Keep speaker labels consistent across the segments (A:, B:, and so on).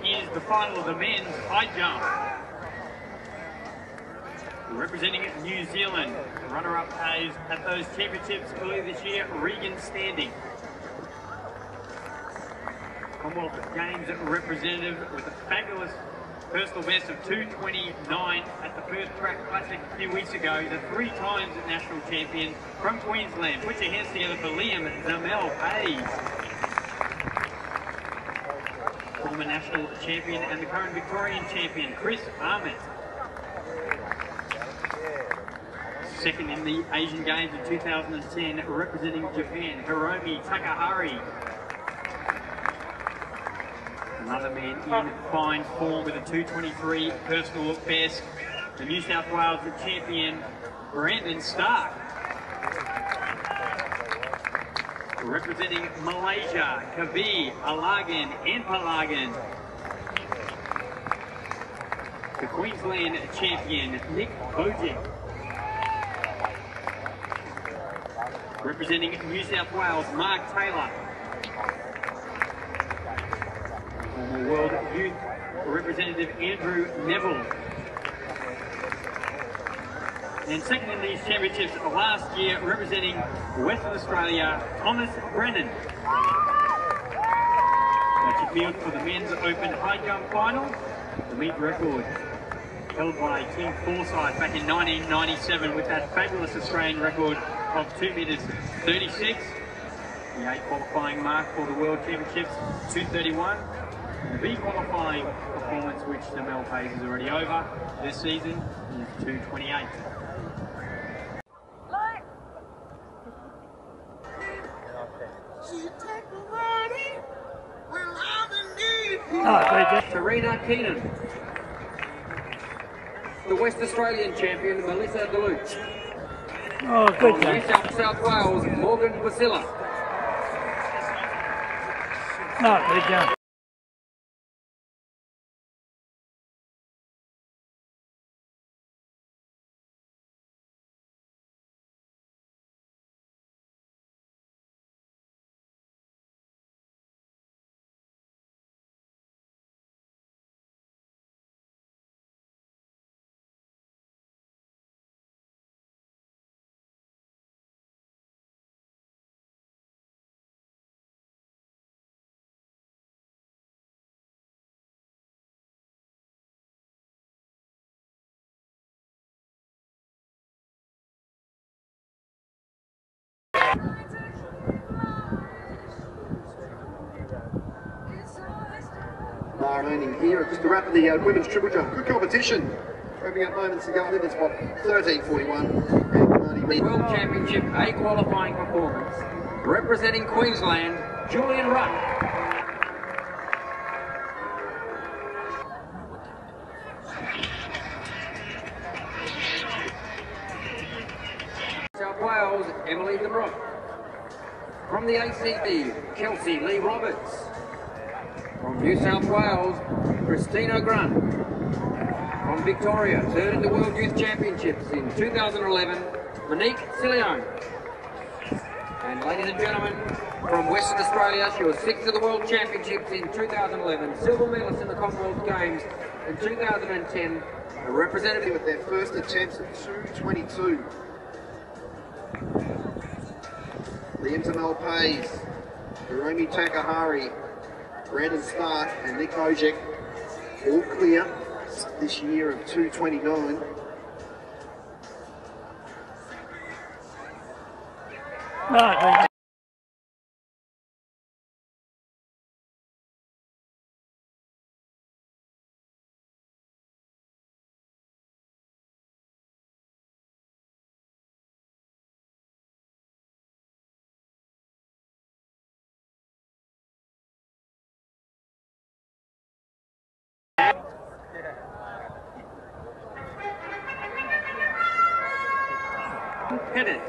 A: is the final of the men's high jump. Representing New Zealand, runner-up at those championships earlier this year, Regan Standing. Commonwealth Games representative with a fabulous personal best of 2:29 at the Perth Track Classic a few weeks ago. He's a 3 times national champion from Queensland. Put your hands together for Liam Zamel Hayes. Former national champion and the current Victorian champion, Chris Ahmed. Second in the Asian Games in 2010, representing Japan, Hiromi Takahari. Another man in fine form with a 2:23 personal best. The New South Wales champion, Brandon Stark. Representing Malaysia, Kavi Alagan and Palagan. The Queensland champion, Nick Bojic. Representing New South Wales, Mark Taylor. Former World Youth Representative Andrew Neville. And second in these championships last year, representing Western Australia, Thomas Brennan. That's your field for the men's open high jump final. The meet record held by Tim Forsyth back in 1997 with that fabulous Australian record of 2:36 meters. The A qualifying mark for the World Championships, 2:31. The B qualifying performance, which Zamel Hayes is already over this season, is 2:28. Serena Keenan. The West Australian champion, Melissa Deluch.
B: Oh, good
A: New South Wales, Morgan Basilla.
B: No, good job.
C: Maroni here, just to wrap the women's triple jump. Good competition. Wrapping up moments ago, I think it's what, 13:41.
A: World Championship A qualifying performance. Representing Queensland, Julian Rutt. South Wales, Emily DeBrock. From the ACB, Kelsey Lee Roberts. From New South Wales, Christina Grunt. From Victoria, third in the World Youth Championships in 2011, Monique Silione. And ladies and gentlemen, from Western Australia, she was sixth at the World Championships in 2011, silver medalist in the Commonwealth Games in 2010, a representative
C: with their first attempts at 2:22. Liam Zamel Hayes, Hiromi Takahari, Brandon Stark and Nick Bojic, all clear this year of 2:29.
B: No, good.
A: Pennant.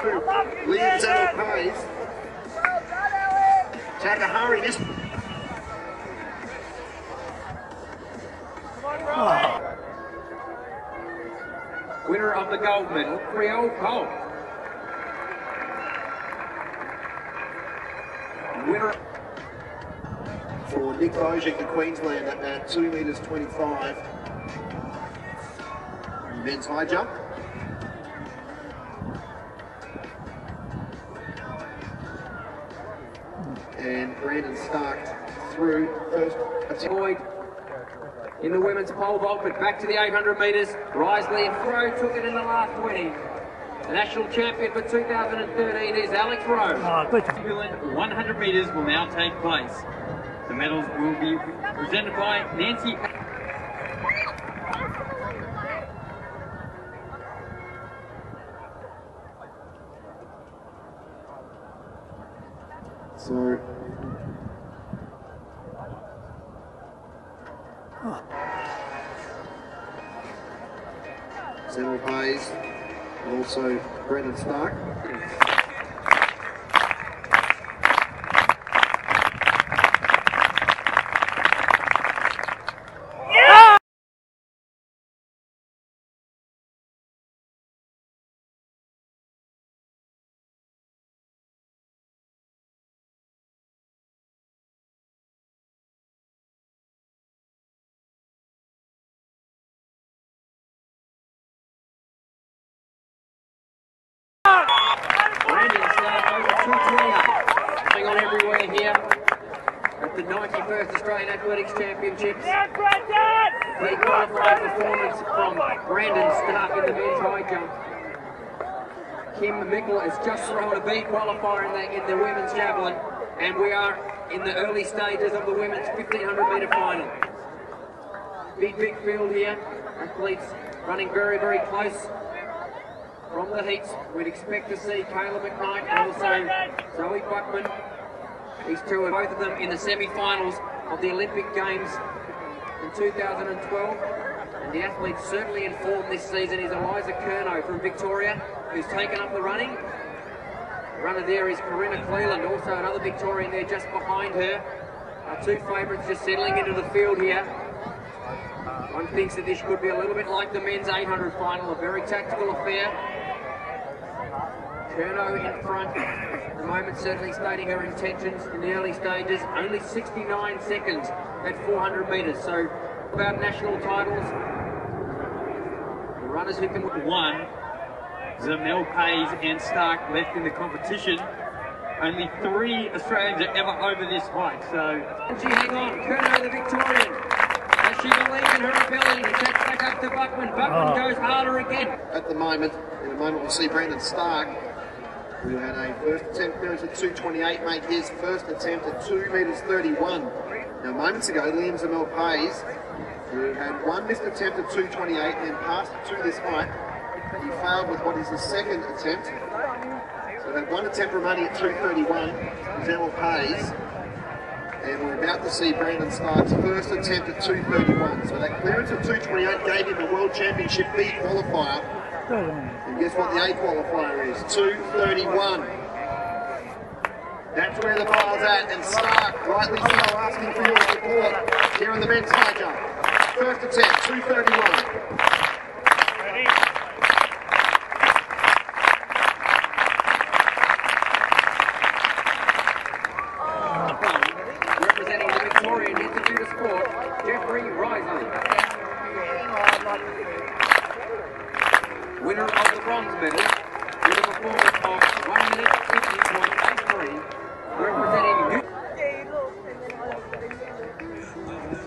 C: through. Liam Zell pays. Takahari missed.
A: Winner of the gold medal, Creole Cole. Winner
C: for Nick Bojic, the Queensland, at 2 metres 25. Men's high jump. And Brandon Stark through first attempt.
A: In the women's pole vault, but back to the 800 metres. Risley and Fro took it in the last 20. The national champion for 2013 is Alex Rowe.
B: Oh, good.
D: 100 metres will now take place. The medals will be presented by Nancy.
C: So Zell Hayes and also Brendan Stark.
A: Brandon Stark over 228. Going on everywhere here at the 91st Australian Athletics Championships. The qualifying performance from Brandon Stark in the men's high jump. Kim Mickle has just thrown a B qualifier in the women's javelin, and we are in the early stages of the women's 1500 metre final. Big field here. Athletes running very, very close. From the heats, we'd expect to see Kayla McKnight and also Zoe Buckman. These two are both of them in the semi-finals of the Olympic Games in 2012. And the athlete certainly in form this season is Eliza Curnow from Victoria, who's taken up the running. The runner there is Corinna Cleland, also another Victorian there just behind her. Our two favourites just settling into the field here. One thinks that this could be a little bit like the men's 800 final, a very tactical affair. Curnow in front, at the moment certainly stating her intentions in the early stages. Only 69 seconds at 400 metres, so about national titles. The runners who can...
D: One, Zamel Pays and Stark left in the competition. Only 3 Australians are ever over this height, so...
A: And she hang on, Curnow the Victorian. As she believes in her ability to take back up to Buckman. Buckman goes harder again.
C: At the moment, in a moment we'll see Brandon Stark, who had a first attempt clearance at 2:28, make his first attempt at 2 metres 31. Now moments ago, Liam Zamel Pays, who had one missed attempt at 2:28 and then passed it to this height, he failed with what is his second attempt. So that one attempt remaining at 2:31, Zamel Pays. And we're about to see Brandon Stark's first attempt at 2:31. So that clearance at 2:28 gave him the World Championship B qualifier. And guess what the A qualifier is? 2:31. That's where the bar's at, and Stark, rightly so, asking for your support here in the men's high jump. First attempt, 2:31.
A: Representing the Victorian Institute of Sport, Jeffrey Risley. Winner of the bronze medal with a performance of 1 minute 50.83, representing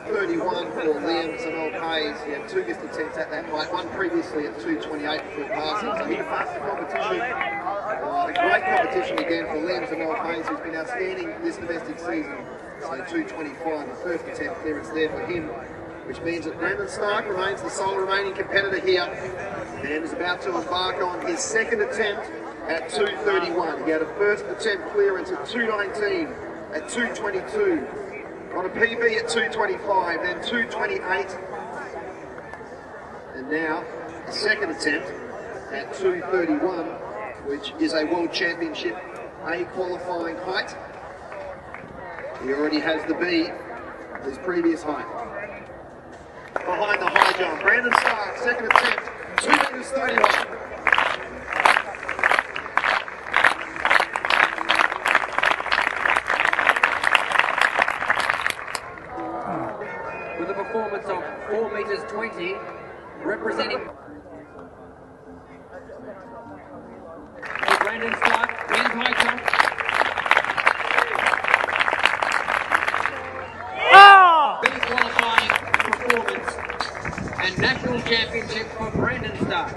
C: 31 for Liam Zamel Pays. He had 2 missed attempts at that height, one previously at 2:28 before passing. So he passed the competition. A great competition again for Liam Zamel Pays, who's been outstanding this domestic season. So 2:25, the first attempt clearance there for him, which means that Brandon Stark remains the sole remaining competitor here and is about to embark on his second attempt at 2:31. He had a first attempt clearance at 2:19, at 2:22, on a PB at 2:25, then 2:28, and now a second attempt at 2:31, which is a World Championship A qualifying height. He already has the B, his previous height. Behind the high jump, Brandon Stark, second attempt, 2 metres 31.
A: With a performance of 4 metres 20, representing Brandon Stark, men's high jump.
B: Oh!
A: B qualifying performance and national championship for Brandon Stark.